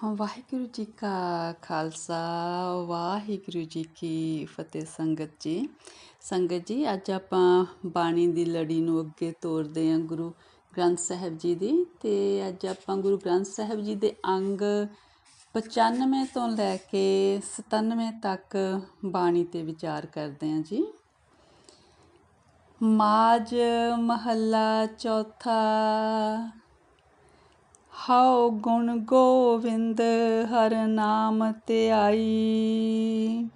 ਵਾਹਿਗੁਰੂ ਜੀ ਕਾ ਖਾਲਸਾ ਵਾਹਿਗੁਰੂ ਜੀ ਕੀ ਫਤਿਹ। ਸੰਗਤ ਜੀ ਅੱਜ ਆਪਾਂ ਬਾਣੀ ਦੀ ਲੜੀ ਨੂੰ ਅੱਗੇ ਤੋਰਦੇ ਹਾਂ ਗੁਰੂ ਗ੍ਰੰਥ ਸਾਹਿਬ ਜੀ ਦੀ। ਤੇ ਅੱਜ ਆਪਾਂ ਗੁਰੂ ਗ੍ਰੰਥ ਸਾਹਿਬ ਜੀ ਦੇ ਅੰਗ 95 ਤੋਂ ਲੈ ਕੇ 97 ਤੱਕ ਬਾਣੀ ਤੇ ਵਿਚਾਰ ਕਰਦੇ ਹਾਂ ਜੀ। ਮਾਝ ਮਹੱਲਾ ਚੌਥਾ। ਹਉ ਗੁਣ ਗੋਵਿੰਦ ਹਰ ਨਾਮ ਧਿਆਈ,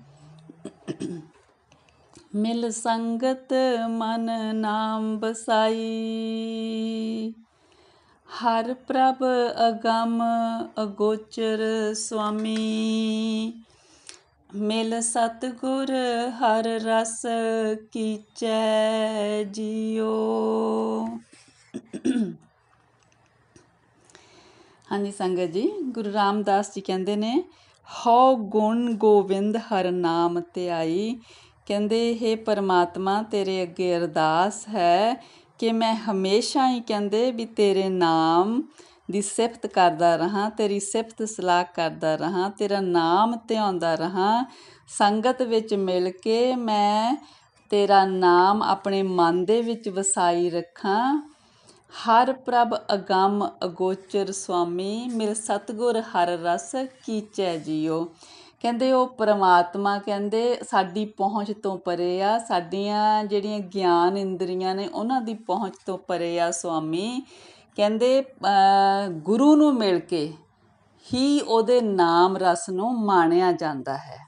ਮਿਲ ਸੰਗਤ ਮਨ ਨਾਮ ਬਸਾਈ। ਹਰ ਪ੍ਰਭ ਅਗੰਮ ਅਗੋਚਰ ਸੁਆਮੀ, ਮਿਲ ਸਤਿਗੁਰ ਹਰ ਰਸ ਕੀਚੈ ਜੀਓ। ਹਾਂਜੀ ਸੰਗਤ ਜੀ, ਗੁਰੂ ਰਾਮਦਾਸ ਜੀ ਕਹਿੰਦੇ ਨੇ ਹਉ ਗੁਣ ਗੋਬਿੰਦ ਹਰ ਨਾਮ ਧਿਆਈ। ਕਹਿੰਦੇ ਹੇ ਪਰਮਾਤਮਾ, ਤੇਰੇ ਅੱਗੇ ਅਰਦਾਸ ਹੈ ਕਿ ਮੈਂ ਹਮੇਸ਼ਾ ਹੀ ਕਹਿੰਦੇ ਵੀ ਤੇਰੇ ਨਾਮ ਦੀ ਸਿਫਤ ਕਰਦਾ ਰਹਾਂ, ਤੇਰੀ ਸਿਫਤ ਸਲਾਹ ਕਰਦਾ ਰਹਾਂ, ਤੇਰਾ ਨਾਮ ਧਿਆਉਂਦਾ ਰਹਾਂ। ਸੰਗਤ ਵਿੱਚ ਮਿਲ ਕੇ ਮੈਂ ਤੇਰਾ ਨਾਮ ਆਪਣੇ ਮਨ ਦੇ ਵਿੱਚ ਵਸਾਈ ਰੱਖਾਂ। ਹਰ ਪ੍ਰਭ ਅਗੰਮ ਅਗੋਚਰ ਸੁਆਮੀ, ਮਿਲ ਸਤਿਗੁਰ ਹਰ ਰਸ ਕੀਚੈ ਜੀਓ। ਕਹਿੰਦੇ ਉਹ ਪਰਮਾਤਮਾ ਕਹਿੰਦੇ ਸਾਡੀ ਪਹੁੰਚ ਤੋਂ ਪਰੇ ਆ, ਸਾਡੀਆਂ ਜਿਹੜੀਆਂ ਗਿਆਨ ਇੰਦਰੀਆਂ ਨੇ ਉਹਨਾਂ ਦੀ ਪਹੁੰਚ ਤੋਂ ਪਰੇ ਆ ਸੁਆਮੀ। ਕਹਿੰਦੇ ਗੁਰੂ ਨੂੰ ਮਿਲ ਕੇ ਹੀ ਉਹਦੇ ਨਾਮ ਰਸ ਨੂੰ ਮਾਣਿਆ ਜਾਂਦਾ ਹੈ।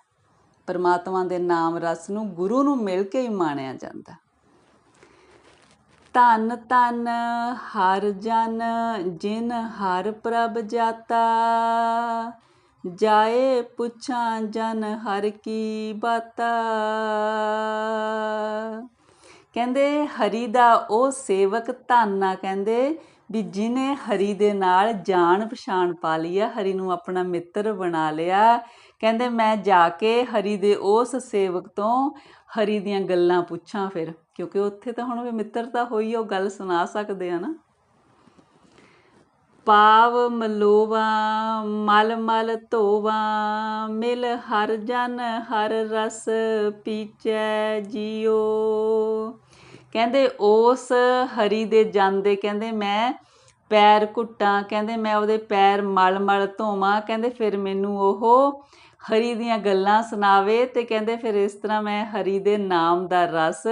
ਪਰਮਾਤਮਾ ਦੇ ਨਾਮ ਰਸ ਨੂੰ ਗੁਰੂ ਨੂੰ ਮਿਲ ਕੇ ਹੀ ਮਾਣਿਆ ਜਾਂਦਾ। ਧੰਨ ਧੰਨ ਹਰ ਜਨ ਜਿਨ ਹਰ ਪ੍ਰਭ ਜਾਤਾ, ਜਾਏ ਪੁੱਛਾਂ ਜਨ ਹਰ ਕੀ ਬਾਤਾ। ਕਹਿੰਦੇ ਹਰੀ ਦਾ ਉਹ ਸੇਵਕ ਧੰਨ ਆ, ਕਹਿੰਦੇ ਵੀ ਜਿਹਨੇ ਹਰੀ ਦੇ ਨਾਲ ਜਾਣ ਪਛਾਣ ਪਾ ਲਈ ਆ, ਹਰੀ ਨੂੰ ਆਪਣਾ ਮਿੱਤਰ ਬਣਾ ਲਿਆ। ਕਹਿੰਦੇ ਮੈਂ ਜਾ ਕੇ ਹਰੀ ਦੇ ਉਸ ਸੇਵਕ ਤੋਂ ਹਰੀ ਦੀਆਂ ਗੱਲਾਂ ਪੁੱਛਾਂ ਫਿਰ, ਕਿਉਂਕਿ ਉੱਥੇ ਤਾਂ ਹੁਣ ਵੀ ਮਿੱਤਰਤਾ ਹੋਈ, ਉਹ ਗੱਲ ਸੁਣਾ ਸਕਦੇ ਆ ਨਾ। ਪਾਵ ਮਲੋਵਾ ਮਲ ਮਲ ਧੋਵਾ, ਮਿਲ ਹਰ ਜਨ ਹਰ ਰਸ ਪੀਚੈ ਜੀਓ। ਕਹਿੰਦੇ ਉਸ ਹਰੀ ਦੇ ਜਾਂਦੇ ਕਹਿੰਦੇ ਮੈਂ ਪੈਰ ਘੁੱਟਾਂ, ਕਹਿੰਦੇ ਮੈਂ ਉਹਦੇ ਪੈਰ ਮਲ ਮਲ ਧੋਵਾਂ। ਕਹਿੰਦੇ ਫਿਰ ਮੈਨੂੰ ਉਹ ਹਰੀ ਦੀਆਂ ਗੱਲਾਂ ਸੁਣਾਵੇ ਤੇ ਕਹਿੰਦੇ ਫਿਰ ਇਸ ਤਰ੍ਹਾਂ ਮੈਂ ਹਰੀ ਦੇ ਨਾਮ ਦਾ ਰਸ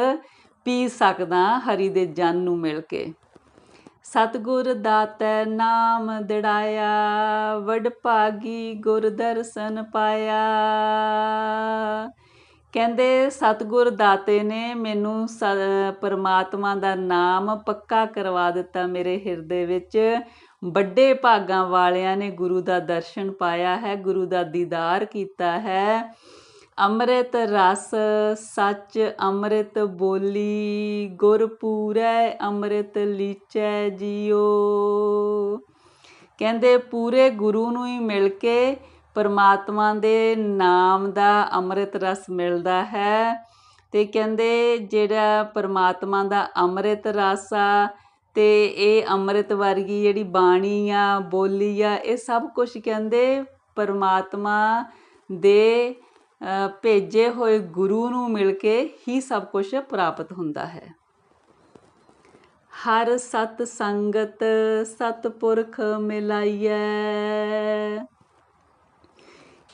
ਪੀ ਸਕਦਾ ਹਰੀ ਦੇ ਜਨ ਨੂੰ ਮਿਲ ਕੇ। ਸਤਿਗੁਰ ਦਾਤੈ ਨਾਮ ਦਿੜਾਇਆ, ਵਡਭਾਗੀ ਗੁਰ ਦਰਸ਼ਨ ਪਾਇਆ। ਕਹਿੰਦੇ ਸਤਿਗੁਰ ਦਾਤੇ ਨੇ ਮੈਨੂੰ ਪਰਮਾਤਮਾ ਦਾ ਨਾਮ ਪੱਕਾ ਕਰਵਾ ਦਿੱਤਾ ਮੇਰੇ ਹਿਰਦੇ ਵਿੱਚ। ਵੱਡੇ ਭਾਗਾਂ ਵਾਲਿਆਂ ਨੇ ਗੁਰੂ ਦਾ ਦਰਸ਼ਨ ਪਾਇਆ ਹੈ, ਗੁਰੂ ਦਾ ਦੀਦਾਰ ਕੀਤਾ ਹੈ। ਅੰਮ੍ਰਿਤ ਰਸ ਸੱਚ ਅੰਮ੍ਰਿਤ ਬੋਲੀ, ਗੁਰ ਪੂਰੈ ਅੰਮ੍ਰਿਤ ਲੀਚੈ ਜੀਓ। ਕਹਿੰਦੇ ਪੂਰੇ ਗੁਰੂ ਨੂੰ ਹੀ ਮਿਲ ਕੇ ਪਰਮਾਤਮਾ ਦੇ ਨਾਮ ਦਾ ਅੰਮ੍ਰਿਤ ਰਸ ਮਿਲਦਾ ਹੈ। ਤੇ ਕਹਿੰਦੇ ਜਿਹੜਾ ਪਰਮਾਤਮਾ ਦਾ ਅੰਮ੍ਰਿਤ ਰਸ ਆ ਤੇ ਇਹ ਅੰਮ੍ਰਿਤ ਵਰਗੀ ਜਿਹੜੀ ਬਾਣੀ ਆ, ਬੋਲੀ ਆ, ਇਹ ਸਭ ਕੁਝ ਕਹਿੰਦੇ ਪਰਮਾਤਮਾ ਦੇ ਭੇਜੇ ਹੋਏ ਗੁਰੂ ਨੂੰ ਮਿਲ ਕੇ ਹੀ ਸਭ ਕੁਝ ਪ੍ਰਾਪਤ ਹੁੰਦਾ ਹੈ। ਹਰ ਸਤ ਸੰਗਤ ਸਤਪੁਰਖ ਮਿਲਾਈਐ।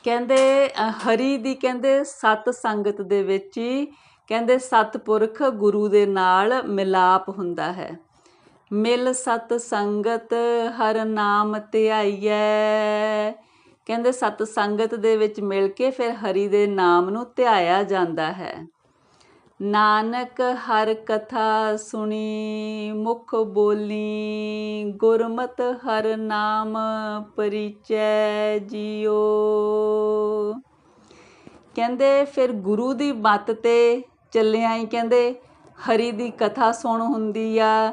ਕਹਿੰਦੇ ਹਰੀ ਦੀ ਕਹਿੰਦੇ ਸਤ ਸੰਗਤ ਦੇ ਵਿੱਚ ਹੀ ਕਹਿੰਦੇ ਸਤਪੁਰਖ ਗੁਰੂ ਦੇ ਨਾਲ ਮਿਲਾਪ ਹੁੰਦਾ ਹੈ। ਮਿਲ ਸਤ ਸੰਗਤ ਹਰ ਨਾਮ ਧਿਆਈਐ। ਕਹਿੰਦੇ ਸਤ ਸੰਗਤ ਦੇ ਵਿੱਚ ਮਿਲ ਕੇ ਫਿਰ ਹਰੀ ਦੇ ਨਾਮ ਨੂੰ ਧਿਆਇਆ ਜਾਂਦਾ ਹੈ। ਨਾਨਕ ਹਰ ਕਥਾ ਸੁਣੀ ਮੁਖ ਬੋਲੀ, ਗੁਰਮਤ ਹਰ ਨਾਮ ਪਰਿਚੈ ਜੀਓ। ਕਹਿੰਦੇ ਫਿਰ ਗੁਰੂ ਦੀ ਮੱਤ ਤੇ ਚੱਲਿਆ ਹੀ ਕਹਿੰਦੇ ਹਰੀ ਦੀ ਕਥਾ ਸੁਣ ਹੁੰਦੀ ਆ,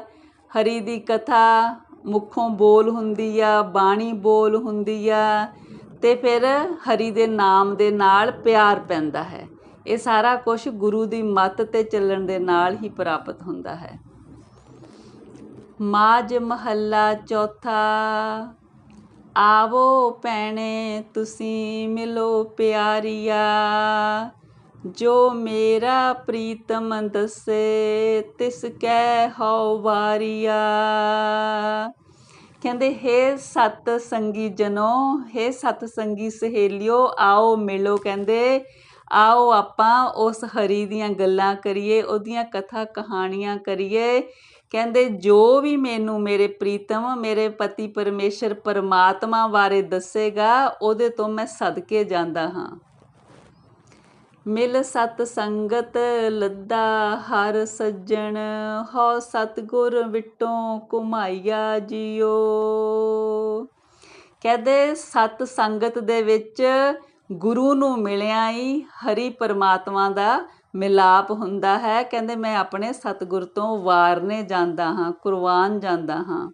ਹਰੀ ਦੀ ਕਥਾ ਮੁੱਖੋਂ ਬੋਲ ਹੁੰਦੀ ਆ, ਬਾਣੀ ਬੋਲ ਹੁੰਦੀ ਆ, ਤੇ ਫਿਰ ਹਰੀ ਦੇ ਨਾਮ ਦੇ ਨਾਲ ਪਿਆਰ ਪੈਂਦਾ ਹੈ। ਇਹ ਸਾਰਾ ਕੁਝ ਗੁਰੂ ਦੀ ਮੱਤ ਤੇ ਚੱਲਣ ਦੇ ਨਾਲ ਹੀ ਪ੍ਰਾਪਤ ਹੁੰਦਾ ਹੈ। ਮਾਝ ਮਹੱਲਾ ਚੌਥਾ। आवो भैणे तुसीं मिलो प्यारिया, जो मेरा प्रीतम दसे तिस कै हौ वारिया। ਕਹਿੰਦੇ ਹੇ ਸਤ ਸੰਗੀ ਜਨੋ, ਹੇ ਸਤ ਸੰਗੀ ਸਹੇਲਿਓ, ਆਓ ਮਿਲੋ। ਕਹਿੰਦੇ ਆਓ ਆਪਾਂ ਉਸ ਹਰੀ ਦੀਆਂ ਗੱਲਾਂ ਕਰੀਏ, ਉਹਦੀਆਂ ਕਥਾ ਕਹਾਣੀਆਂ ਕਰੀਏ। ਕਹਿੰਦੇ ਜੋ ਵੀ ਮੈਨੂੰ ਮੇਰੇ ਪ੍ਰੀਤਮ, ਮੇਰੇ ਪਤੀ ਪਰਮੇਸ਼ਰ ਪਰਮਾਤਮਾ ਬਾਰੇ ਦੱਸੇਗਾ, ਉਹਦੇ ਤੋਂ ਮੈਂ ਸਦਕੇ ਜਾਂਦਾ ਹਾਂ। ਮਿਲ ਸਤ ਸੰਗਤ ਲੱਦਾ ਹਰ ਸੱਜਣ, ਹਉ ਸਤਿਗੁਰ ਵਿਟੋਂ ਘੁਮਾਈਆ ਜੀਓ। ਕਹਿੰਦੇ ਸਤ ਸੰਗਤ ਦੇ ਵਿੱਚ ਗੁਰੂ ਨੂੰ ਮਿਲਿਆ ਹੀ ਹਰੀ ਪਰਮਾਤਮਾ ਦਾ ਮਿਲਾਪ ਹੁੰਦਾ ਹੈ। ਕਹਿੰਦੇ ਮੈਂ ਆਪਣੇ ਸਤਿਗੁਰ ਤੋਂ ਵਾਰਨੇ ਜਾਂਦਾ ਹਾਂ, ਕੁਰਬਾਨ ਜਾਂਦਾ ਹਾਂ।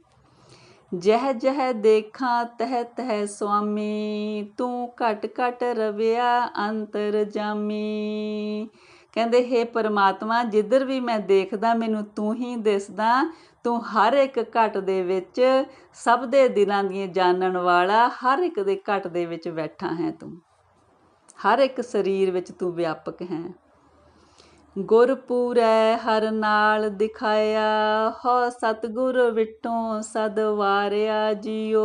ਜਹ ਜਹ ਦੇਖਾਂ ਤਹ ਤਹ ਸੁਆਮੀ, ਤੂੰ ਘਟ ਘਟ ਰਵਿਆ ਅੰਤਰ ਜਾਮੀ। ਕਹਿੰਦੇ ਹੇ ਪਰਮਾਤਮਾ, ਜਿੱਧਰ ਵੀ ਮੈਂ ਦੇਖਦਾ ਮੈਨੂੰ ਤੂੰ ਹੀ ਦਿਸਦਾ। ਤੂੰ ਹਰ ਇੱਕ ਘਟ ਦੇ ਵਿੱਚ, ਸਭ ਦੇ ਦਿਲਾਂ ਦੀਆਂ ਜਾਣਨ ਵਾਲਾ, ਹਰ ਇੱਕ ਦੇ ਘਟ ਦੇ ਵਿੱਚ ਬੈਠਾ ਹੈ ਤੂੰ, ਹਰ ਇੱਕ ਸਰੀਰ ਵਿੱਚ ਤੂੰ ਵਿਆਪਕ ਹੈ। ਗੁਰਪੂਰੈ ਹਰ ਨਾਲ ਦਿਖਾਇਆ, ਹਉ ਸਤਿਗੁਰ ਵਿਟੋਂ ਸਦ ਵਾਰਿਆ ਜੀਓ।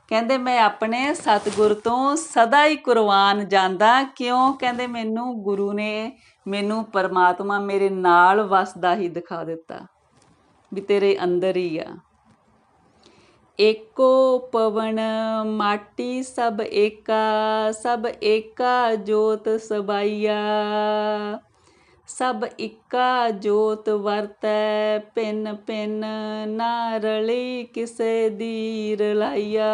ਕਹਿੰਦੇ ਮੈਂ ਆਪਣੇ ਸਤਿਗੁਰ ਤੋਂ ਸਦਾ ਹੀ ਕੁਰਬਾਨ ਜਾਂਦਾ। ਕਿਉਂ? ਕਹਿੰਦੇ ਮੈਨੂੰ ਗੁਰੂ ਨੇ, ਮੈਨੂੰ ਪਰਮਾਤਮਾ ਮੇਰੇ ਨਾਲ ਵਸਦਾ ਹੀ ਦਿਖਾ ਦਿੱਤਾ ਵੀ ਤੇਰੇ ਅੰਦਰ ਹੀ ਆ। ਏਕੋ ਪਵਨ ਮਾਟੀ ਸਭ ਏਕਾ, ਸਭ ਏਕਾ ਜੋਤ ਸਬਾਈਆ। ਸਭ ਇੱਕਾ ਜੋਤ ਵਰਤੈ, ਭਿੰਨ ਭਿੰਨ ਨਾ ਰਲੀ ਕਿਸੇ ਦੀ ਰਲਾਈਆ।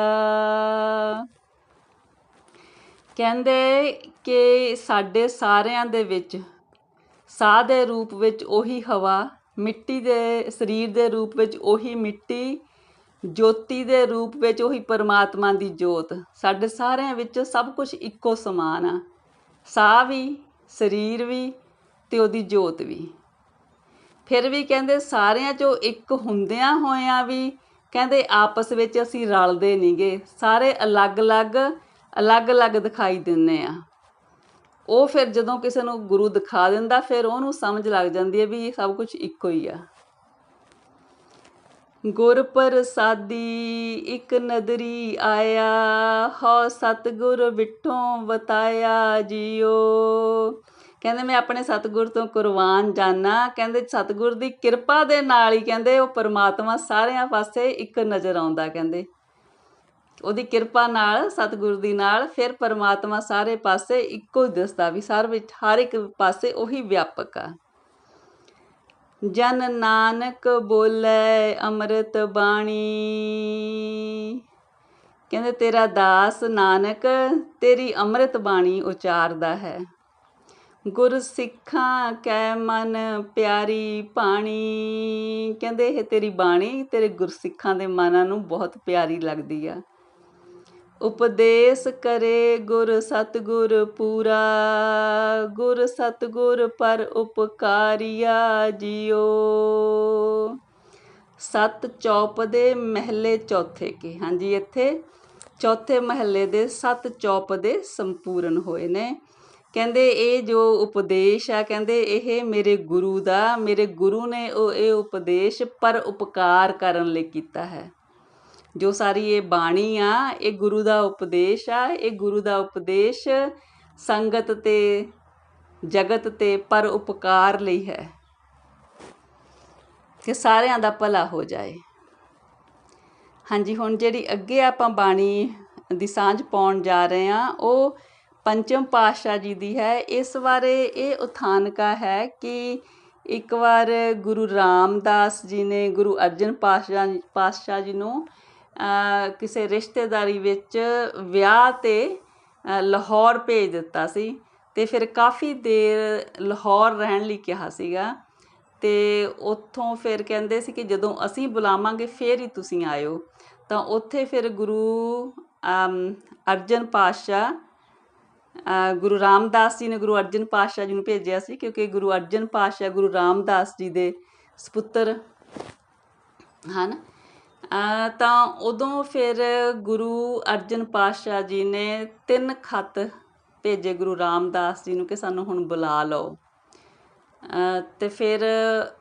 ਕਹਿੰਦੇ ਕਿ ਸਾਡੇ ਸਾਰਿਆਂ ਦੇ ਵਿੱਚ ਸਾਹ ਦੇ ਰੂਪ ਵਿੱਚ ਉਹੀ ਹਵਾ, ਮਿੱਟੀ ਦੇ ਸਰੀਰ ਦੇ ਰੂਪ ਵਿੱਚ ਉਹੀ ਮਿੱਟੀ, ਜੋਤੀ ਦੇ ਰੂਪ ਵਿੱਚ ਉਹੀ ਪਰਮਾਤਮਾ ਦੀ ਜੋਤ। ਸਾਡੇ ਸਾਰਿਆਂ ਵਿੱਚ ਸਭ ਕੁਝ ਇੱਕੋ ਸਮਾਨ ਆ, ਸਾਹ ਵੀ, ਸਰੀਰ ਵੀ ਅਤੇ ਉਹਦੀ ਜੋਤ ਵੀ। ਫਿਰ ਵੀ ਕਹਿੰਦੇ ਸਾਰਿਆਂ 'ਚੋਂ ਇੱਕ ਹੁੰਦਿਆਂ ਹੋਇਆਂ ਵੀ ਕਹਿੰਦੇ ਆਪਸ ਵਿੱਚ ਅਸੀਂ ਰਲਦੇ ਨਹੀਂ ਗੇ, ਸਾਰੇ ਅਲੱਗ ਅਲੱਗ ਅਲੱਗ ਅਲੱਗ ਦਿਖਾਈ ਦਿੰਦੇ ਆ। ਉਹ ਫਿਰ ਜਦੋਂ ਕਿਸੇ ਨੂੰ ਗੁਰੂ ਦਿਖਾ ਦਿੰਦਾ, ਫਿਰ ਉਹਨੂੰ ਸਮਝ ਲੱਗ ਜਾਂਦੀ ਹੈ ਵੀ ਇਹ ਸਭ ਕੁਝ ਇੱਕੋ ਹੀ ਆ। ਗੁਰ ਪ੍ਰਸਾਦੀ ਇੱਕ ਨਦਰੀ ਆਇਆ, ਹਉ ਸਤਿਗੁਰ ਵਿਟੋਂ ਵਤਾਇਆ ਜੀਓ। ਕਹਿੰਦੇ ਮੈਂ ਆਪਣੇ ਸਤਿਗੁਰ ਤੋਂ ਕੁਰਬਾਨ ਜਾਨਾ। ਕਹਿੰਦੇ ਸਤਿਗੁਰ ਦੀ ਕਿਰਪਾ ਦੇ ਨਾਲ ਹੀ ਕਹਿੰਦੇ ਉਹ ਪਰਮਾਤਮਾ ਸਾਰਿਆਂ ਪਾਸੇ ਇੱਕ ਨਜ਼ਰ ਆਉਂਦਾ। ਕਹਿੰਦੇ ਉਹਦੀ ਕਿਰਪਾ ਨਾਲ, ਸਤਿਗੁਰ ਦੀ ਨਾਲ, ਫਿਰ ਪਰਮਾਤਮਾ ਸਾਰੇ ਪਾਸੇ ਇੱਕੋ ਹੀ ਦਿਸਦਾ ਵੀ ਸਾਰ ਵਿੱਚ ਹਰ ਇੱਕ ਪਾਸੇ ਉਹੀ ਵਿਆਪਕ ਆ। ਜਨ ਨਾਨਕ ਬੋਲੇ ਅੰਮ੍ਰਿਤ ਬਾਣੀ। ਕਹਿੰਦੇ ਤੇਰਾ ਦਾਸ ਨਾਨਕ ਤੇਰੀ ਅੰਮ੍ਰਿਤ ਬਾਣੀ ਉਚਾਰਦਾ ਹੈ। ਗੁਰ ਸਿੱਖਾਂ ਕੈ ਮਨ ਪਿਆਰੀ ਬਾਣੀ। ਕਹਿੰਦੇ ਇਹ ਤੇਰੀ ਬਾਣੀ ਤੇਰੇ ਗੁਰਸਿੱਖਾਂ ਦੇ ਮਨਾਂ ਨੂੰ ਬਹੁਤ ਪਿਆਰੀ ਲੱਗਦੀ ਆ। ਉਪਦੇਸ਼ ਕਰੇ ਗੁਰ ਸਤਿਗੁਰ ਪੂਰਾ, ਗੁਰ ਸਤਿਗੁਰ ਪਰ ਉਪਕਾਰੀਆ ਜੀਓ। ਸੱਤ ਚੌਪ ਦੇ ਮਹੱਲੇ ਚੌਥੇ ਕੇ, ਹਾਂਜੀ ਇੱਥੇ ਚੌਥੇ ਮਹੱਲੇ ਦੇ 7 ਚੌਪ ਦੇ ਸੰਪੂਰਨ ਹੋਏ ਨੇ। ਕਹਿੰਦੇ ਇਹ ਜੋ ਉਪਦੇਸ਼ ਆ, ਕਹਿੰਦੇ ਇਹ ਮੇਰੇ ਗੁਰੂ ਦਾ, ਮੇਰੇ ਗੁਰੂ ਨੇ ਇਹ ਉਪਦੇਸ਼ ਪਰ ਉਪਕਾਰ ਕਰਨ ਲਈ ਕੀਤਾ ਹੈ। ਜੋ ਸਾਰੀ ਇਹ ਬਾਣੀ ਆ, ਇਹ ਗੁਰੂ ਦਾ ਉਪਦੇਸ਼ ਆ। ਇਹ ਗੁਰੂ ਦਾ ਉਪਦੇਸ਼ ਸੰਗਤ ਤੇ ਜਗਤ ਤੇ ਪਰ ਉਪਕਾਰ ਲਈ ਹੈ ਕਿ ਸਾਰਿਆਂ ਦਾ ਭਲਾ ਹੋ ਜਾਏ। ਹਾਂਜੀ, ਹੁਣ ਜਿਹੜੀ ਅੱਗੇ ਆਪਾਂ ਬਾਣੀ ਦੀ ਸਾਂਝ ਪਾਉਣ ਜਾ ਰਹੇ ਹਾਂ ਉਹ ਪੰਚਮ ਪਾਤਸ਼ਾਹ ਜੀ ਦੀ ਹੈ। ਇਸ ਬਾਰੇ ਇਹ ਉਥਾਨਕਾ ਹੈ ਕਿ ਇੱਕ ਵਾਰ ਗੁਰੂ ਰਾਮਦਾਸ ਜੀ ਨੇ ਗੁਰੂ ਅਰਜਨ ਪਾਤਸ਼ਾਹ ਜੀ ਨੂੰ ਕਿਸੇ ਰਿਸ਼ਤੇਦਾਰੀ ਵਿੱਚ ਵਿਆਹ 'ਤੇ ਲਾਹੌਰ ਭੇਜ ਦਿੱਤਾ ਸੀ ਅਤੇ ਫਿਰ ਕਾਫੀ ਦੇਰ ਲਾਹੌਰ ਰਹਿਣ ਲਈ ਕਿਹਾ ਸੀਗਾ। ਅਤੇ ਉੱਥੋਂ ਫਿਰ ਕਹਿੰਦੇ ਸੀ ਕਿ ਜਦੋਂ ਅਸੀਂ ਬੁਲਾਵਾਂਗੇ ਫਿਰ ਹੀ ਤੁਸੀਂ ਆਇਓ। ਤਾਂ ਉੱਥੇ ਫਿਰ ਗੁਰੂ ਅਰਜਨ ਪਾਤਸ਼ਾਹ, ਗੁਰੂ ਰਾਮਦਾਸ ਜੀ ਨੇ ਗੁਰੂ ਅਰਜਨ ਪਾਤਸ਼ਾਹ ਜੀ ਨੂੰ ਭੇਜਿਆ ਸੀ, ਕਿਉਂਕਿ ਗੁਰੂ ਅਰਜਨ ਪਾਤਸ਼ਾਹ ਗੁਰੂ ਰਾਮਦਾਸ ਜੀ ਦੇ ਸਪੁੱਤਰ ਹਨ। ਤਾਂ ਉਦੋਂ ਫਿਰ ਗੁਰੂ ਅਰਜਨ ਪਾਤਸ਼ਾਹ ਜੀ ਨੇ 3 ਖੱਤ ਭੇਜੇ ਗੁਰੂ ਰਾਮਦਾਸ ਜੀ ਨੂੰ ਕਿ ਸਾਨੂੰ ਹੁਣ ਬੁਲਾ ਲਓ। ਅਤੇ ਫਿਰ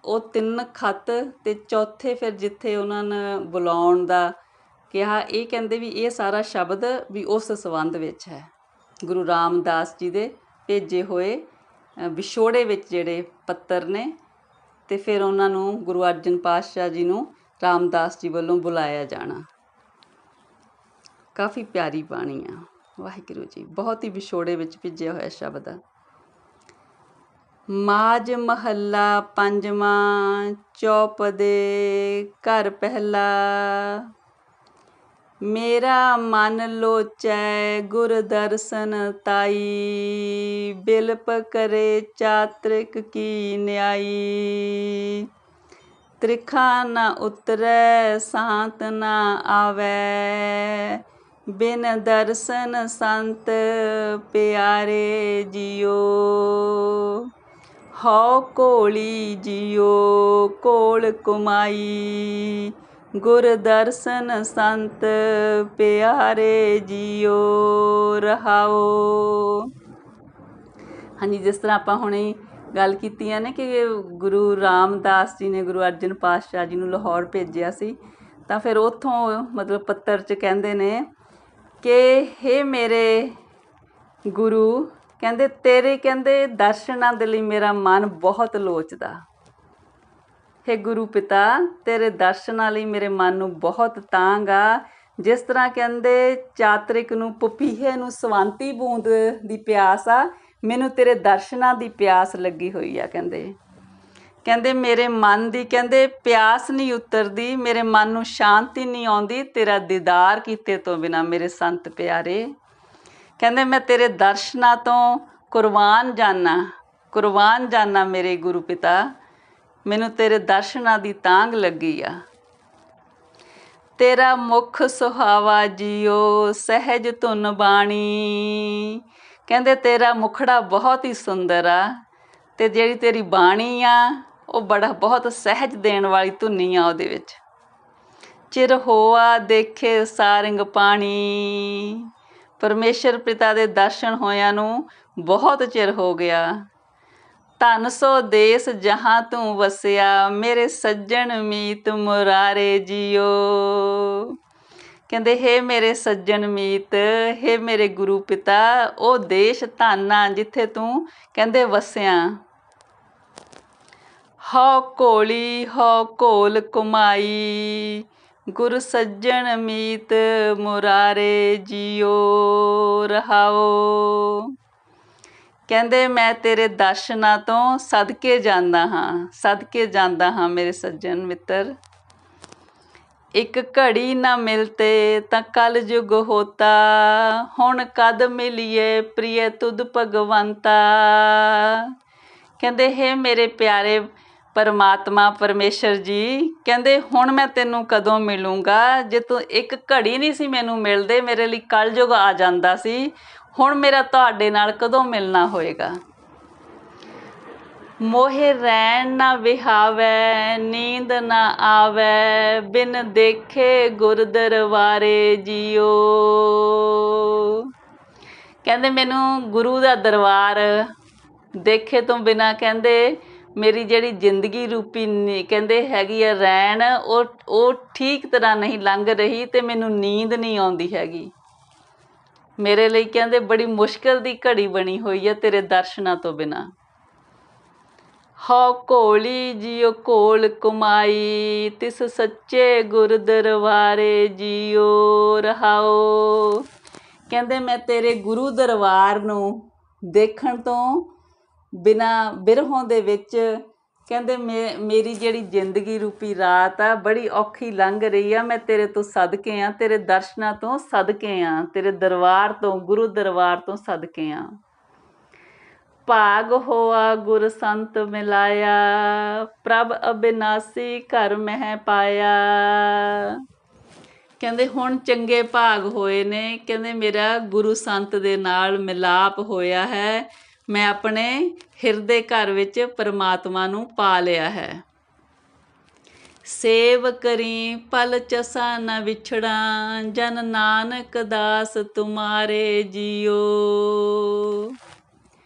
ਉਹ 3 ਖੱਤ ਅਤੇ ਚੌਥੇ ਫਿਰ ਜਿੱਥੇ ਉਹਨਾਂ ਨੇ ਬੁਲਾਉਣ ਦਾ ਕਿਹਾ, ਇਹ ਕਹਿੰਦੇ ਵੀ ਇਹ ਸਾਰਾ ਸ਼ਬਦ ਵੀ ਉਸ ਸੰਬੰਧ ਵਿੱਚ ਹੈ, ਗੁਰੂ ਰਾਮਦਾਸ ਜੀ ਦੇ ਭੇਜੇ ਹੋਏ ਵਿਛੋੜੇ ਵਿੱਚ ਜਿਹੜੇ ਪੱਤਰ ਨੇ। ਅਤੇ ਫਿਰ ਉਹਨਾਂ ਨੂੰ ਗੁਰੂ ਅਰਜਨ ਪਾਤਸ਼ਾਹ ਜੀ ਨੂੰ ਰਾਮਦਾਸ ਜੀ ਵੱਲੋਂ ਬੁਲਾਇਆ ਜਾਣਾ। ਕਾਫੀ ਪਿਆਰੀ ਬਾਣੀ ਆ ਵਾਹਿਗੁਰੂ ਜੀ, ਬਹੁਤ ਹੀ ਵਿਛੋੜੇ ਵਿੱਚ ਭਿੱਜਿਆ ਹੋਇਆ ਸ਼ਬਦ ਆ। ਮਾਝ ਮਹੱਲਾ ਪੰਜਵਾਂ, ਚੌਪਦੇ ਘਰ ਪਹਿਲਾ। ਮੇਰਾ ਮਨ ਲੋਚੈ ਗੁਰ ਦਰਸ਼ਨ ਤਾਈ, ਬਿਲਪ ਕਰੇ ਚਾਤ੍ਰਿਕ ਕੀ ਨਿਆਈ। ਤ੍ਰਿਖਾ ਨ ਉਤਰੈ ਸਾਂਤ ਨ ਆਵੈ, ਬਿਨ ਦਰਸ਼ਨ ਸੰਤ ਪਿਆਰੇ ਜਿਉ। ਹਉ ਘੋਲੀ ਜਿਉ ਘੋਲ ਕੁਮਾਈ, ਗੁਰ ਦਰਸ਼ਨ ਸੰਤ ਪਿਆਰੇ ਜਿਉ ਰਹਾਓ। ਹਾਂਜੀ, ਜਿਸ ਤਰ੍ਹਾਂ ਆਪਾਂ ਹੁਣੇ ਗੱਲ ਕੀਤੀਆਂ ਨੇ ਕਿ ਗੁਰੂ ਰਾਮਦਾਸ ਜੀ ਨੇ ਗੁਰੂ ਅਰਜਨ ਪਾਤਸ਼ਾਹ ਜੀ ਨੂੰ ਲਾਹੌਰ ਭੇਜਿਆ ਸੀ, ਤਾਂ ਫਿਰ ਉੱਥੋਂ ਮਤਲਬ ਪੱਤਰ 'ਚ ਕਹਿੰਦੇ ਨੇ ਕਿ ਹੇ ਮੇਰੇ ਗੁਰੂ, ਕਹਿੰਦੇ ਤੇਰੇ ਕਹਿੰਦੇ ਦਰਸ਼ਨਾਂ ਦੇ ਲਈ ਮੇਰਾ ਮਨ ਬਹੁਤ ਲੋਚਦਾ। ਹੇ ਗੁਰੂ ਪਿਤਾ, ਤੇਰੇ ਦਰਸ਼ਨਾਂ ਲਈ ਮੇਰੇ ਮਨ ਨੂੰ ਬਹੁਤ ਤਾਂਘ ਆ। ਜਿਸ ਤਰ੍ਹਾਂ ਕਹਿੰਦੇ ਚਾਤ੍ਰਿਕ ਨੂੰ ਪਪੀਹੇ ਨੂੰ ਸਵਾਂਤੀ ਬੂੰਦ ਦੀ ਪਿਆਸ ਆ, ਮੈਨੂੰ ਤੇਰੇ ਦਰਸ਼ਨਾਂ ਦੀ ਪਿਆਸ ਲੱਗੀ ਹੋਈ ਆ। ਕਹਿੰਦੇ ਮੇਰੇ ਮਨ ਦੀ ਕਹਿੰਦੇ ਪਿਆਸ ਨਹੀਂ ਉਤਰਦੀ, ਮੇਰੇ ਮਨ ਨੂੰ ਸ਼ਾਂਤੀ ਨਹੀਂ ਆਉਂਦੀ ਤੇਰਾ ਦੀਦਾਰ ਕੀਤੇ ਤੋਂ ਬਿਨਾਂ ਮੇਰੇ ਸੰਤ ਪਿਆਰੇ। ਕਹਿੰਦੇ ਮੈਂ ਤੇਰੇ ਦਰਸ਼ਨਾਂ ਤੋਂ ਕੁਰਬਾਨ ਜਾਨਾ ਮੇਰੇ ਗੁਰੂ ਪਿਤਾ, ਮੈਨੂੰ ਤੇਰੇ ਦਰਸ਼ਨਾਂ ਦੀ ਤਾਂਘ ਲੱਗੀ ਆ। ਤੇਰਾ ਮੁਖ ਸੁਹਾਵਾ ਜਿਉ ਸਹਿਜ ਧੁਨ ਬਾਣੀ, ਕਹਿੰਦੇ ਤੇਰਾ ਮੁਖੜਾ ਬਹੁਤ ਹੀ ਸੁੰਦਰ ਆ, ਅਤੇ ਜਿਹੜੀ ਤੇਰੀ ਬਾਣੀ ਆ ਉਹ ਬਹੁਤ ਸਹਿਜ ਦੇਣ ਵਾਲੀ ਧੁਨੀ ਆ ਉਹਦੇ ਵਿੱਚ। ਚਿਰ ਹੋਆ ਦੇਖੇ ਸਾਰੰਗ ਪਾਣੀ, ਪਰਮੇਸ਼ਰ ਪਿਤਾ ਦੇ ਦਰਸ਼ਨ ਹੋਇਆਂ ਨੂੰ ਬਹੁਤ ਚਿਰ ਹੋ ਗਿਆ। ਧਨ ਸੋ ਦੇਸ ਜਹਾਂ ਤੂੰ ਵਸਿਆ, ਮੇਰੇ ਸੱਜਣ ਮੀਤ ਮੁਰਾਰੇ ਜਿਉ। ਕਹਿੰਦੇ ਹੇ ਮੇਰੇ ਸੱਜਣ ਮੀਤ, ਹੇ ਮੇਰੇ ਗੁਰੂ ਪਿਤਾ, ਉਹ ਦੇਸ਼ ਧਨ ਆ ਜਿੱਥੇ ਤੂੰ ਕਹਿੰਦੇ ਵਸਿਆ। ਹਉ ਘੋਲੀ ਹਉ ਘੋਲ ਕੁਮਾਈ, ਗੁਰ ਸੱਜਣ ਮੀਤ ਮੁਰਾਰੇ ਜਿਉ ਰਹਾਓ। ਕਹਿੰਦੇ ਮੈਂ ਤੇਰੇ ਦਰਸ਼ਨਾਂ ਤੋਂ ਸਦਕੇ ਜਾਂਦਾ ਹਾਂ ਮੇਰੇ ਸੱਜਣ ਮਿੱਤਰ। ਇੱਕ ਘੜੀ ਨਾ ਮਿਲਤੇ ਤਾਂ ਕਲ ਯੁਗ ਹੋਤਾ, ਹੁਣ ਕਦ ਮਿਲੀਏ ਪ੍ਰਿਯ ਤੁਧ ਭਗਵੰਤਾ। ਕਹਿੰਦੇ ਹੇ ਮੇਰੇ ਪਿਆਰੇ ਪਰਮਾਤਮਾ ਪਰਮੇਸ਼ਰ ਜੀ, ਕਹਿੰਦੇ ਹੁਣ ਮੈਂ ਤੈਨੂੰ ਕਦੋਂ ਮਿਲੂੰਗਾ। ਜੇ ਤੂੰ ਇੱਕ ਘੜੀ ਨਹੀਂ ਸੀ ਮੈਨੂੰ ਮਿਲਦੇ, ਮੇਰੇ ਲਈ ਕਲਯੁਗ ਆ ਜਾਂਦਾ ਸੀ, ਹੁਣ ਮੇਰਾ ਤੁਹਾਡੇ ਨਾਲ ਕਦੋਂ ਮਿਲਣਾ ਹੋਏਗਾ। ਮੋਹੇ ਰੈਣ ਨਾ ਵਿਹਾਵੈ ਨੀਂਦ ਨਾ ਆਵੈ, ਬਿਨ ਦੇਖੇ ਗੁਰ ਦਰਬਾਰੇ ਜਿਉ। ਕਹਿੰਦੇ ਮੈਨੂੰ ਗੁਰੂ ਦਾ ਦਰਬਾਰ ਦੇਖੇ ਤੋਂ ਬਿਨਾਂ ਕਹਿੰਦੇ ਮੇਰੀ ਜਿਹੜੀ ਜ਼ਿੰਦਗੀ ਰੂਪੀ ਕਹਿੰਦੇ ਹੈਗੀ ਆ ਰੈਣ, ਉਹ ਠੀਕ ਤਰ੍ਹਾਂ ਨਹੀਂ ਲੰਘ ਰਹੀ ਅਤੇ ਮੈਨੂੰ ਨੀਂਦ ਨਹੀਂ ਆਉਂਦੀ ਹੈਗੀ। ਮੇਰੇ ਲਈ ਕਹਿੰਦੇ ਬੜੀ ਮੁਸ਼ਕਿਲ ਦੀ ਘੜੀ ਬਣੀ ਹੋਈ ਹੈ ਤੇਰੇ ਦਰਸ਼ਨਾਂ ਤੋਂ ਬਿਨਾਂ। ਹਉ ਘੋਲੀ ਜਿਉ ਘੋਲ ਕੁਮਾਈ, ਤਿਸ ਸੱਚੇ ਗੁਰ ਦਰਬਾਰੇ ਜਿਉ ਰਹਾਓ। ਕਹਿੰਦੇ ਮੈਂ ਤੇਰੇ ਗੁਰੂ ਦਰਬਾਰ ਨੂੰ ਦੇਖਣ ਤੋਂ ਬਿਨਾਂ ਬਿਰਹੋਂ ਦੇ ਵਿੱਚ ਕਹਿੰਦੇ ਮੇਰੀ ਜਿਹੜੀ ਜ਼ਿੰਦਗੀ ਰੂਪੀ ਰਾਤ ਆ ਬੜੀ ਔਖੀ ਲੰਘ ਰਹੀ ਆ। ਮੈਂ ਤੇਰੇ ਤੋਂ ਸਦਕੇ ਆ, ਤੇਰੇ ਦਰਸ਼ਨਾਂ ਤੋਂ ਸਦਕੇ ਆ, ਤੇਰੇ ਦਰਬਾਰ ਤੋਂ ਗੁਰੂ ਦਰਬਾਰ ਤੋਂ ਸਦਕੇ ਆ। ਭਾਗ ਹੋਆ ਗੁਰ ਸੰਤ ਮਿਲਾਇਆ, ਪ੍ਰਭ ਅਬਿਨਾਸੀ ਘਰ ਮਹਿ ਪਾਇਆ। ਕਹਿੰਦੇ ਹੁਣ ਚੰਗੇ ਭਾਗ ਹੋਏ ਨੇ, ਕਹਿੰਦੇ ਮੇਰਾ ਗੁਰੂ ਸੰਤ ਦੇ ਨਾਲ ਮਿਲਾਪ ਹੋਇਆ ਹੈ, ਮੈਂ ਆਪਣੇ ਹਿਰਦੇ ਘਰ ਵਿੱਚ ਪਰਮਾਤਮਾ ਨੂੰ ਪਾ ਲਿਆ ਹੈ। सेव करी पल चसा न विछड़ा, जन नानक दास तुम्हारे जियो।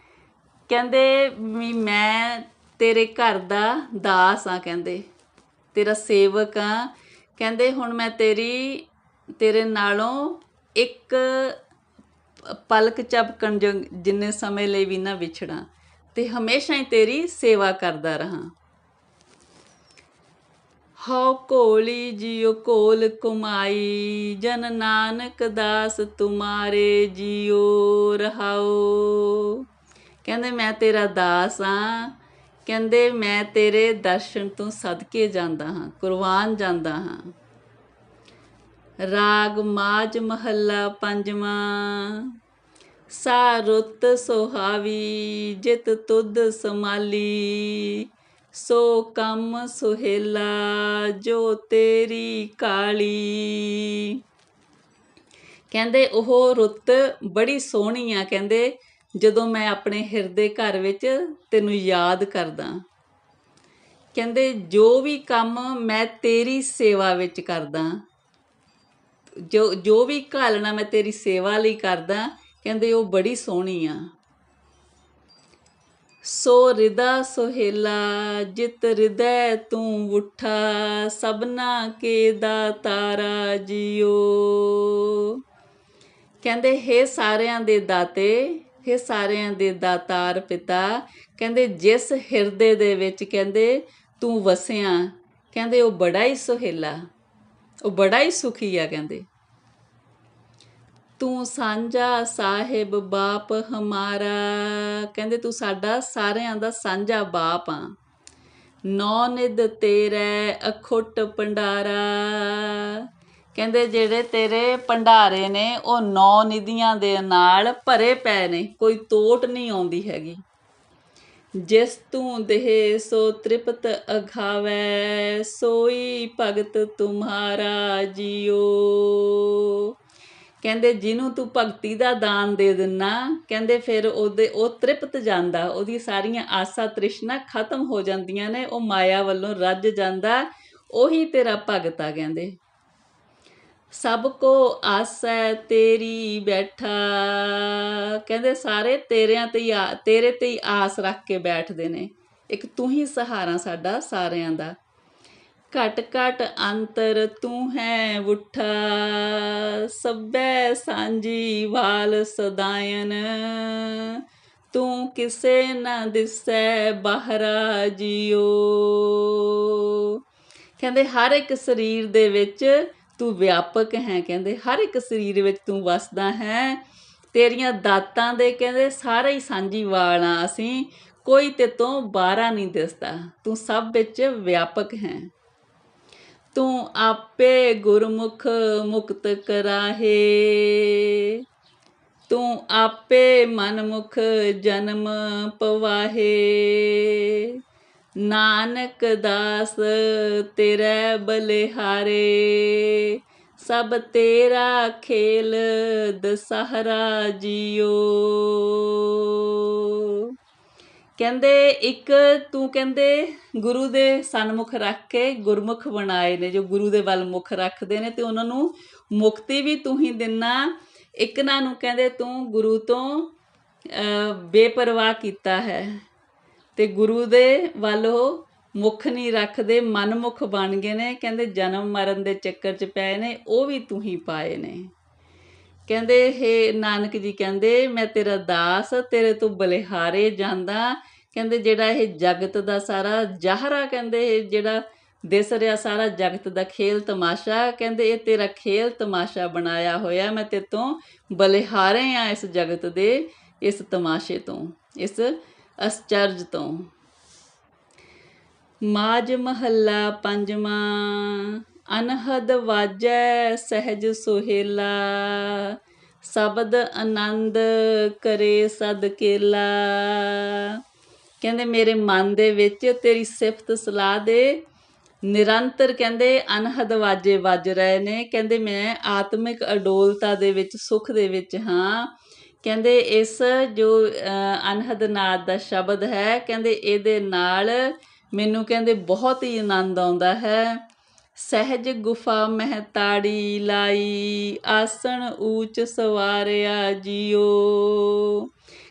ਕਹਿੰਦੇ ਵੀ ਮੈਂ ਤੇਰੇ ਘਰ ਦਾ ਦਾਸ ਆ, ਕਹਿੰਦੇ ਤੇਰਾ ਸੇਵਕ ਆ। ਕਹਿੰਦੇ ਹੁਣ ਮੈਂ ਤੇਰੇ ਨਾਲੋਂ ਇੱਕ ਪਲਕ ਝਪਕਣ ਜਿੰਨੇ ਸਮੇਂ ਲਈ ਵੀ ਨਾ ਵਿਛੜਾਂ, ਤੇ ਹਮੇਸ਼ਾ ਹੀ ਤੇਰੀ ਸੇਵਾ ਕਰਦਾ ਰਹਾਂ। ਹਉ ਘੋਲੀ ਜਿਉ ਘੋਲ ਕੁਮਾਈ, ਜਨ ਨਾਨਕ ਦਾਸ ਤੁਮਾਰੇ ਜਿਉ ਰਹਾਓ। ਕਹਿੰਦੇ ਮੈਂ ਤੇਰਾ ਦਾਸ ਹਾਂ, ਕਹਿੰਦੇ ਮੈਂ ਤੇਰੇ ਦਰਸ਼ਨ ਤੋਂ ਸਦਕੇ ਜਾਂਦਾ ਹਾਂ, ਕੁਰਬਾਨ ਜਾਂਦਾ ਹਾਂ। ਰਾਗ ਮਾਝ ਮਹੱਲਾ ਪੰਜਵਾਂ। ਸਾ ਰੁੱਤ ਸੁਹਾਵੀ ਜਿਤ ਤੁਧ ਸਮਾਲੀ, ਸੋ ਕੰਮ ਸੁਹੇਲਾ ਜੋ ਤੇਰੀ ਕਾਲੀ। ਕਹਿੰਦੇ ਉਹ ਰੁੱਤ ਬੜੀ ਸੋਹਣੀ ਆ, ਕਹਿੰਦੇ ਜਦੋਂ ਮੈਂ ਆਪਣੇ ਹਿਰਦੇ ਘਰ ਵਿੱਚ ਤੈਨੂੰ ਯਾਦ ਕਰਦਾ। ਕਹਿੰਦੇ ਜੋ ਵੀ ਕੰਮ ਮੈਂ ਤੇਰੀ ਸੇਵਾ ਵਿੱਚ ਕਰਦਾ, ਜੋ ਵੀ ਘਾਲਣਾ ਮੈਂ ਤੇਰੀ ਸੇਵਾ ਲਈ ਕਰਦਾ, ਕਹਿੰਦੇ ਉਹ ਬੜੀ ਸੋਹਣੀ ਆ। ਸੋ ਰਿਦਾ ਸੁਹੇਲਾ ਜਿਤ ਹਿਰਦੈ ਤੂੰ ਉੱਠਾ, ਸਭਨਾ ਕੇ ਦਾਤਾਰਾ ਜਿਉ। ਕਹਿੰਦੇ ਹੇ ਸਾਰਿਆਂ ਦੇ ਦਾਤੇ, ਹੇ ਸਾਰਿਆਂ ਦੇ ਦਾਤਾਰ ਪਿਤਾ, ਕਹਿੰਦੇ ਜਿਸ ਹਿਰਦੇ ਦੇ ਵਿੱਚ ਕਹਿੰਦੇ ਤੂੰ ਵਸਿਆ, ਕਹਿੰਦੇ ਉਹ ਬੜਾ ਹੀ ਸੁਹੇਲਾ, ਉਹ ਬੜਾ ਹੀ ਸੁਖੀ ਆ। ਕਹਿੰਦੇ ਤੂੰ ਸਾਂਝਾ ਸਾਹਿਬ ਬਾਪ ਹਮਾਰਾ, ਕਹਿੰਦੇ ਤੂੰ ਸਾਡਾ ਸਾਰਿਆਂ ਦਾ ਸਾਂਝਾ ਬਾਪ ਆ। ਨੌ ਨਿਧ ਤੇਰੇ ਅਖੁੱਟ ਭੰਡਾਰਾ, ਕਹਿੰਦੇ ਜਿਹੜੇ ਤੇਰੇ ਭੰਡਾਰੇ ਨੇ ਉਹ 9 ਨਿਧੀਆਂ ਦੇ ਨਾਲ ਭਰੇ ਪਏ ਨੇ, ਕੋਈ ਤੋਟ ਨਹੀਂ ਆਉਂਦੀ ਹੈਗੀ। ਜਿਸ ਤੂੰ ਦੇਹ ਸੋ ਤ੍ਰਿਪਤ ਅਘਾਵੈ, ਸੋਈ ਭਗਤ ਤੁਮਹਾਰਾ ਜਿਉ। ਕਹਿੰਦੇ ਜਿਹਨੂੰ ਤੂੰ ਭਗਤੀ ਦਾ ਦਾਨ ਦੇ ਦਿੰਦਾ, ਕਹਿੰਦੇ ਫਿਰ ਉਹ ਤ੍ਰਿਪਤ ਜਾਂਦਾ, ਉਹਦੀ ਸਾਰੀਆਂ ਆਸਾਂ ਤ੍ਰਿਸ਼ਨਾ ਖਤਮ ਹੋ ਜਾਂਦੀਆਂ ਨੇ, ਉਹ ਮਾਇਆ ਵੱਲੋਂ ਰੱਜ ਜਾਂਦਾ, ਉਹੀ ਤੇਰਾ ਭਗਤ ਆ। ਕਹਿੰਦੇ ਸਭ ਕੋ ਆਸੈ ਤੇਰੀ ਬੈਠਾ, ਕਹਿੰਦੇ ਸਾਰੇ ਤੇਰੇ ਤੇ ਹੀ ਆਸ ਰੱਖ ਕੇ ਬੈਠਦੇ ਨੇ, ਇੱਕ ਤੂੰ ਹੀ ਸਹਾਰਾ ਸਾਡਾ ਸਾਰਿਆਂ ਦਾ। ਘਟ ਘਟ ਅੰਤਰ ਤੂੰ ਹੈ ਉੱਠਾ, ਸਭੈ ਸਾਂਝੀ ਵਾਲ ਸਦਾਇਨ, ਤੂੰ ਕਿਸੇ ਨਾ ਦਿਸੈ ਬਾਹਰਾ ਜਿਉ। ਕਹਿੰਦੇ ਹਰ ਇੱਕ ਸਰੀਰ ਦੇ ਵਿੱਚ ਤੂੰ ਵਿਆਪਕ ਹੈ, ਕਹਿੰਦੇ ਹਰ ਇੱਕ ਸਰੀਰ ਵਿੱਚ ਤੂੰ ਵਸਦਾ ਹੈ। ਤੇਰੀਆਂ ਦਾਤਾਂ ਦੇ ਕਹਿੰਦੇ ਸਾਰੇ ਹੀ ਸਾਂਝੀ ਵਾਲ ਆ ਅਸੀਂ, ਕੋਈ ਤੇ ਤੋਂ ਬਾਹਰਾ ਨਹੀਂ ਦਿਸਦਾ, ਤੂੰ ਸਭ ਵਿੱਚ ਵਿਆਪਕ ਹੈ। ਤੂੰ ਆਪੇ ਗੁਰਮੁਖ ਮੁਕਤ ਕਰਾਹੇ, ਤੂੰ ਆਪੇ ਮਨਮੁਖ ਜਨਮ ਪਵਾਹੇ। ਨਾਨਕ ਦਾਸ ਤੇਰੇ ਬਲਿਹਾਰੇ, ਸਭ ਤੇਰਾ ਖੇਲ ਦਸਹਰਾ ਜਿਉ। ਕਹਿੰਦੇ ਇੱਕ ਤੂੰ ਕਹਿੰਦੇ ਗੁਰੂ ਦੇ ਸਨਮੁਖ ਰੱਖ ਕੇ ਗੁਰਮੁਖ ਬਣਾਏ ਨੇ, ਜੋ ਗੁਰੂ ਦੇ ਵੱਲ ਮੁਖ ਰੱਖਦੇ ਨੇ, ਤੇ ਉਹਨਾਂ ਨੂੰ ਮੁਕਤੀ ਵੀ ਤੂੰ ਹੀ ਦਿੰਨਾ। ਇੱਕ ਨਾ ਨੂੰ ਕਹਿੰਦੇ ਤੂੰ ਗੁਰੂ ਤੋਂ ਬੇਪਰਵਾਹ ਕੀਤਾ ਹੈ, ਤੇ ਗੁਰੂ ਦੇ ਵੱਲ ਉਹ ਮੁੱਖ ਨਹੀਂ ਰੱਖਦੇ, ਮਨਮੁਖ ਬਣ ਗਏ ਨੇ। ਕਹਿੰਦੇ ਜਨਮ ਮਰਨ ਦੇ ਚੱਕਰ 'ਚ ਪਏ ਨੇ, ਉਹ ਵੀ ਤੂੰ ਹੀ ਪਾਏ ਨੇ। ਕਹਿੰਦੇ ਹੇ ਨਾਨਕ ਜੀ, ਕਹਿੰਦੇ ਮੈਂ ਤੇਰਾ ਦਾਸ, ਤੇਰੇ ਤੋਂ ਬਲਿਹਾਰੇ ਜਾਂਦਾ। ਕਹਿੰਦੇ ਜਿਹੜਾ ਇਹ ਜਗਤ ਦਾ ਸਾਰਾ ਜ਼ਾਹਰਾ, ਕਹਿੰਦੇ ਇਹ ਜਿਹੜਾ ਦਿਸ ਰਿਹਾ ਸਾਰਾ ਜਗਤ ਦਾ ਖੇਲ ਤਮਾਸ਼ਾ, ਕਹਿੰਦੇ ਇਹ ਤੇਰਾ ਖੇਲ ਤਮਾਸ਼ਾ ਬਣਾਇਆ ਹੋਇਆ, ਮੈਂ ਤੇਰੇ ਤੋਂ ਬਲਿਹਾਰੇ ਆ ਇਸ ਜਗਤ ਦੇ ਇਸ ਤਮਾਸ਼ੇ ਤੋਂ, ਇਸ ਅਸਚਰਜ ਤੋਂ। ਮਾਝ ਮਹੱਲਾ ਪੰਜਵਾਂ। ਅਨਹਦ ਵਾਜੈ ਸਹਿਜ ਸੁਹੇਲਾ, ਸ਼ਬਦ ਆਨੰਦ ਕਰੇ ਸਦ ਕੇਲਾ। ਕਹਿੰਦੇ ਮੇਰੇ ਮਨ ਦੇ ਵਿੱਚ ਤੇਰੀ ਸਿਫਤ ਸਲਾਹ ਦੇ ਨਿਰੰਤਰ ਕਹਿੰਦੇ ਅਨਹਦ ਵਾਜੇ ਵੱਜ ਰਹੇ ਨੇ। ਕਹਿੰਦੇ ਮੈਂ ਆਤਮਿਕ ਅਡੋਲਤਾ ਦੇ ਵਿੱਚ, ਸੁੱਖ ਦੇ ਵਿੱਚ ਹਾਂ। ਕਹਿੰਦੇ ਇਸ ਜੋ ਅਨਹਦ ਨਾਦ ਦਾ ਸ਼ਬਦ ਹੈ, ਕਹਿੰਦੇ ਇਹਦੇ ਨਾਲ ਮੈਨੂੰ ਕਹਿੰਦੇ ਬਹੁਤ ਹੀ ਆਨੰਦ ਆਉਂਦਾ ਹੈ। सहज गुफा महताड़ी लाई, आसन ऊच सवारिया जियो।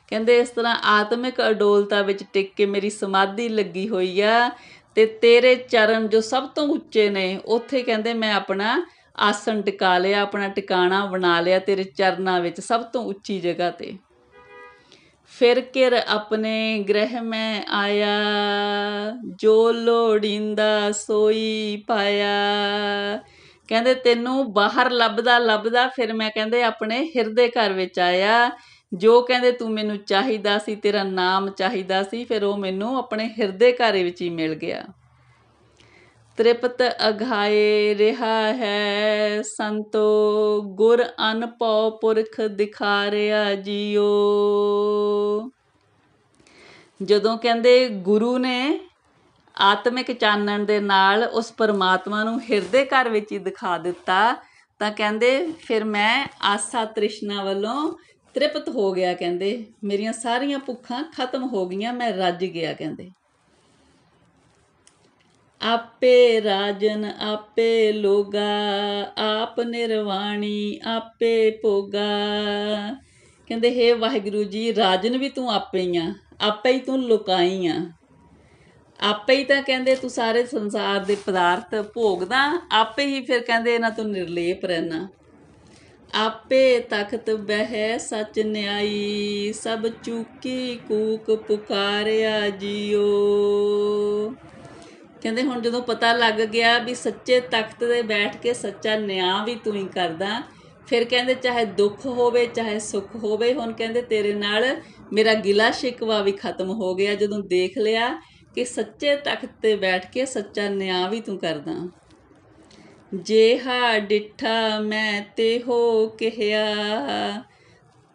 ਕਹਿੰਦੇ ਇਸ ਤਰ੍ਹਾਂ ਆਤਮਿਕ ਅਡੋਲਤਾ ਵਿੱਚ ਟਿਕ ਕੇ ਮੇਰੀ ਸਮਾਧੀ ਲੱਗੀ ਹੋਈ ਆ, ਤੇ ਤੇਰੇ ਚਰਨ ਜੋ ਸਭ ਤੋਂ ਉੱਚੇ ਨੇ ਉੱਥੇ ਕਹਿੰਦੇ ਮੈਂ ਆਪਣਾ ਆਸਣ ਟਿਕਾ ਲਿਆ, ਆਪਣਾ ਟਿਕਾਣਾ ਬਣਾ ਲਿਆ ਤੇਰੇ ਚਰਨਾਂ ਵਿੱਚ, ਸਭ ਤੋਂ ਉੱਚੀ ਜਗ੍ਹਾ ਤੇ। ਫਿਰ ਕਿਰ ਆਪਣੇ ਗ੍ਰਹਿ ਮੈਂ ਆਇਆ, ਜੋ ਲੋੜੀਂਦਾ ਸੋਈ ਪਾਇਆ। ਕਹਿੰਦੇ ਤੈਨੂੰ ਬਾਹਰ ਲੱਭਦਾ ਲੱਭਦਾ ਫਿਰ ਮੈਂ ਕਹਿੰਦੇ ਆਪਣੇ ਹਿਰਦੇ ਘਰ ਵਿੱਚ ਆਇਆ, ਜੋ ਕਹਿੰਦੇ ਤੂੰ ਮੈਨੂੰ ਚਾਹੀਦਾ ਸੀ, ਤੇਰਾ ਨਾਮ ਚਾਹੀਦਾ ਸੀ, ਫਿਰ ਉਹ ਮੈਨੂੰ ਆਪਣੇ ਹਿਰਦੇ ਘਰ ਵਿੱਚ ਹੀ ਮਿਲ ਗਿਆ। ਤ੍ਰਿਪਤ ਅਘਾਏ ਰਿਹਾ ਹੈ ਸੰਤੋ, ਗੁਰ ਅਨਭਉ ਪੁਰਖ ਦਿਖਾਰਿਆ ਜਿਓ। ਜਦੋਂ ਕਹਿੰਦੇ ਗੁਰੂ ਨੇ ਆਤਮਿਕ ਚਾਨਣ ਦੇ ਨਾਲ ਉਸ ਪਰਮਾਤਮਾ ਨੂੰ ਹਿਰਦੇ ਘਰ ਵਿੱਚ ਹੀ ਦਿਖਾ ਦਿੱਤਾ, ਤਾਂ ਕਹਿੰਦੇ ਫਿਰ ਮੈਂ ਆਸਾ ਤ੍ਰਿਸ਼ਨਾ ਵੱਲੋਂ ਤ੍ਰਿਪਤ ਹੋ ਗਿਆ। ਕਹਿੰਦੇ ਮੇਰੀਆਂ ਸਾਰੀਆਂ ਭੁੱਖਾਂ ਖਤਮ ਹੋ ਗਈਆਂ, ਮੈਂ ਰੱਜ ਗਿਆ। ਕਹਿੰਦੇ ਆਪੇ ਰਾਜਨ ਆਪੇ ਲੋਗਾ, ਆਪ ਨਿਰਵਾਣੀ ਆਪੇ ਭੋਗਾ। ਕਹਿੰਦੇ ਹੇ ਵਾਹਿਗੁਰੂ ਜੀ, ਰਾਜਨ ਵੀ ਤੂੰ ਆਪੇ ਹੀ ਆ, ਆਪੇ ਹੀ ਤੂੰ ਲੁਕਾਈ ਆ, ਆਪੇ ਹੀ ਤਾਂ ਕਹਿੰਦੇ ਤੂੰ ਸਾਰੇ ਸੰਸਾਰ ਦੇ ਪਦਾਰਥ ਭੋਗਦਾ, ਆਪੇ ਹੀ ਫਿਰ ਕਹਿੰਦੇ ਇਹਨਾਂ ਤੋਂ ਨਿਰਲੇਪ ਰਹਿਣਾ। ਆਪੇ ਤਖਤ ਬਹਿ ਸਚ ਨਿਆਈ, ਸਭ ਚੂਕੀ ਕੂਕ ਪੁਕਾਰਿਆ ਜਿਓ। ਕਹਿੰਦੇ ਹੁਣ ਜਦੋਂ ਪਤਾ ਲੱਗ ਗਿਆ ਵੀ ਸੱਚੇ ਤਖਤ 'ਤੇ ਬੈਠ ਕੇ ਸੱਚਾ ਨਿਆਂ ਵੀ ਤੂੰ ਹੀ ਕਰਦਾ, ਫਿਰ ਕਹਿੰਦੇ ਚਾਹੇ ਦੁੱਖ ਹੋਵੇ ਚਾਹੇ ਸੁੱਖ ਹੋਵੇ, ਹੁਣ ਕਹਿੰਦੇ ਤੇਰੇ ਨਾਲ ਮੇਰਾ ਗਿਲਾ ਸ਼ਿਕਵਾ ਵੀ ਖਤਮ ਹੋ ਗਿਆ, ਜਦੋਂ ਦੇਖ ਲਿਆ ਕਿ ਸੱਚੇ ਤਖਤ 'ਤੇ ਬੈਠ ਕੇ ਸੱਚਾ ਨਿਆਂ ਵੀ ਤੂੰ ਕਰਦਾ। ਜੇਹਾ ਡਿੱਠਾ ਮੈਂ ਤੇਹੋ ਕਿਹਾ,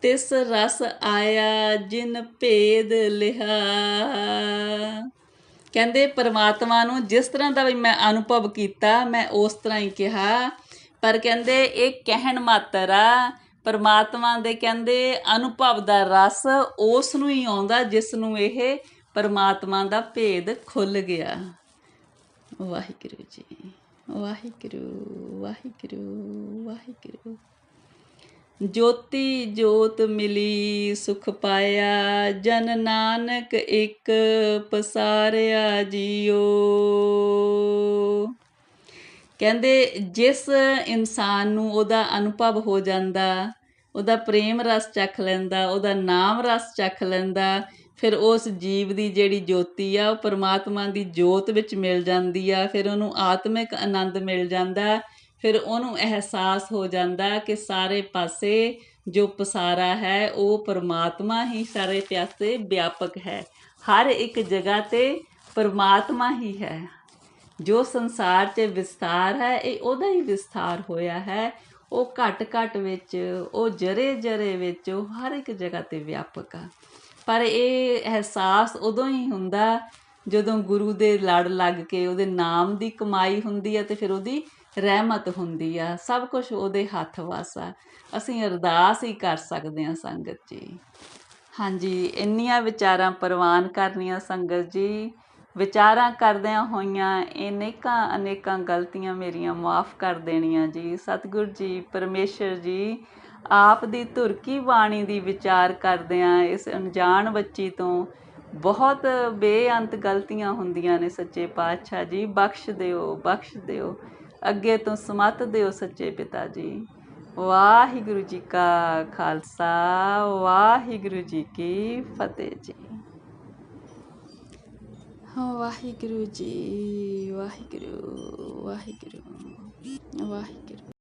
ਤਿਸ ਰਸ ਆਇਆ ਜਿਨ ਭੇਦ ਲਿਆ। ਕਹਿੰਦੇ ਪਰਮਾਤਮਾ ਨੂੰ ਜਿਸ ਤਰ੍ਹਾਂ ਦਾ ਵੀ ਮੈਂ ਅਨੁਭਵ ਕੀਤਾ ਮੈਂ ਉਸ ਤਰ੍ਹਾਂ ਹੀ ਕਿਹਾ, ਪਰ ਕਹਿੰਦੇ ਇਹ ਕਹਿਣ ਮਾਤਰ ਆ। ਪਰਮਾਤਮਾ ਦੇ ਕਹਿੰਦੇ ਅਨੁਭਵ ਦਾ ਰਸ ਉਸ ਨੂੰ ਹੀ ਆਉਂਦਾ ਜਿਸ ਨੂੰ ਇਹ ਪਰਮਾਤਮਾ ਦਾ ਭੇਦ ਖੁੱਲ੍ਹ ਗਿਆ। ਵਾਹਿਗੁਰੂ ਜੀ, ਵਾਹਿਗੁਰੂ ਵਾਹਿਗੁਰੂ ਵਾਹਿਗੁਰੂ। ਜੋਤੀ ਜੋਤ ਮਿਲੀ ਸੁਖ ਪਾਇਆ, ਜਨ ਨਾਨਕ ਇੱਕ ਪਸਾਰਿਆ ਜਿਓ। ਕਹਿੰਦੇ ਜਿਸ ਇਨਸਾਨ ਨੂੰ ਉਹਦਾ ਅਨੁਭਵ ਹੋ ਜਾਂਦਾ, ਉਹਦਾ ਪ੍ਰੇਮ ਰਸ ਚੱਖ ਲੈਂਦਾ, ਉਹਦਾ ਨਾਮ ਰਸ ਚੱਖ ਲੈਂਦਾ, ਫਿਰ ਉਸ ਜੀਵ ਦੀ ਜਿਹੜੀ ਜੋਤੀ ਆ ਉਹ ਪਰਮਾਤਮਾ ਦੀ ਜੋਤ ਵਿੱਚ ਮਿਲ ਜਾਂਦੀ ਆ, ਫਿਰ ਉਹਨੂੰ ਆਤਮਿਕ ਆਨੰਦ ਮਿਲ ਜਾਂਦਾ, ਫਿਰ ਉਹਨੂੰ ਅਹਿਸਾਸ ਹੋ ਜਾਂਦਾ ਕਿ ਸਾਰੇ ਪਾਸੇ ਜੋ ਪਸਾਰਾ ਹੈ ਉਹ ਪਰਮਾਤਮਾ ਹੀ ਸਾਰੇ ਪਾਸੇ ਵਿਆਪਕ ਹੈ, ਹਰ ਇੱਕ ਜਗ੍ਹਾ 'ਤੇ ਪਰਮਾਤਮਾ ਹੀ ਹੈ। ਜੋ ਸੰਸਾਰ 'ਚ ਵਿਸਥਾਰ ਹੈ ਇਹ ਉਹਦਾ ਹੀ ਵਿਸਥਾਰ ਹੋਇਆ ਹੈ, ਉਹ ਘੱਟ ਘੱਟ ਵਿੱਚ, ਉਹ ਜਰੇ ਜਰੇ ਵਿੱਚ, ਉਹ ਹਰ ਇੱਕ ਜਗ੍ਹਾ 'ਤੇ ਵਿਆਪਕ ਆ। ਪਰ ਇਹ ਅਹਿਸਾਸ ਉਦੋਂ ਹੀ ਹੁੰਦਾ ਜਦੋਂ ਗੁਰੂ ਦੇ ਲੜ ਲੱਗ ਕੇ ਉਹਦੇ ਨਾਮ ਦੀ ਕਮਾਈ ਹੁੰਦੀ ਆ, ਅਤੇ ਫਿਰ ਉਹਦੀ ਰਹਿਮਤ ਹੁੰਦੀ ਆ, ਸਭ ਕੁਛ ਉਹਦੇ ਹੱਥ ਵੱਸ ਆ। ਅਸੀਂ ਅਰਦਾਸ ਹੀ ਕਰ ਸਕਦੇ ਹਾਂ ਸੰਗਤ ਜੀ। ਹਾਂਜੀ, ਇੰਨੀਆਂ ਵਿਚਾਰਾਂ ਪ੍ਰਵਾਨ ਕਰਨੀਆਂ ਸੰਗਤ ਜੀ। ਵਿਚਾਰਾਂ ਕਰਦਿਆਂ ਹੋਈਆਂ ਅਨੇਕਾਂ ਅਨੇਕਾਂ ਗਲਤੀਆਂ ਮੇਰੀਆਂ ਮਾफ़ ਕਰ ਦੇਣੀਆਂ ਜੀ। ਸਤਿਗੁਰ ਜੀ ਪਰਮੇਸ਼ਰ ਜੀ ਆਪ ਦੀ ਧੁਰ ਕੀ ਬਾਣੀ ਦੀ ਵਿਚਾਰ ਕਰਦਿਆਂ ਇਸ ਅਣਜਾਣ ਬੱਚੀ ਤੋਂ ਬਹੁਤ ਬੇਅੰਤ ਗਲਤੀਆਂ ਹੁੰਦੀਆਂ ਨੇ। ਸੱਚੇ ਪਾਤਸ਼ਾਹ ਜੀ ਬਖਸ਼ ਦਿਓ, ਬਖਸ਼ ਦਿਓ, ਅੱਗੇ ਤੋਂ ਸਮੱਤ ਦਿਓ ਸੱਚੇ ਪਿਤਾ ਜੀ। ਵਾਹਿਗੁਰੂ ਜੀ ਕਾ ਖਾਲਸਾ, ਵਾਹਿਗੁਰੂ ਜੀ ਕੀ ਫਤਿਹ ਜੀ। ਵਾਹਿਗੁਰੂ ਜੀ, ਵਾਹਿਗੁਰੂ ਵਾਹਿਗੁਰੂ ਵਾਹਿਗੁਰੂ।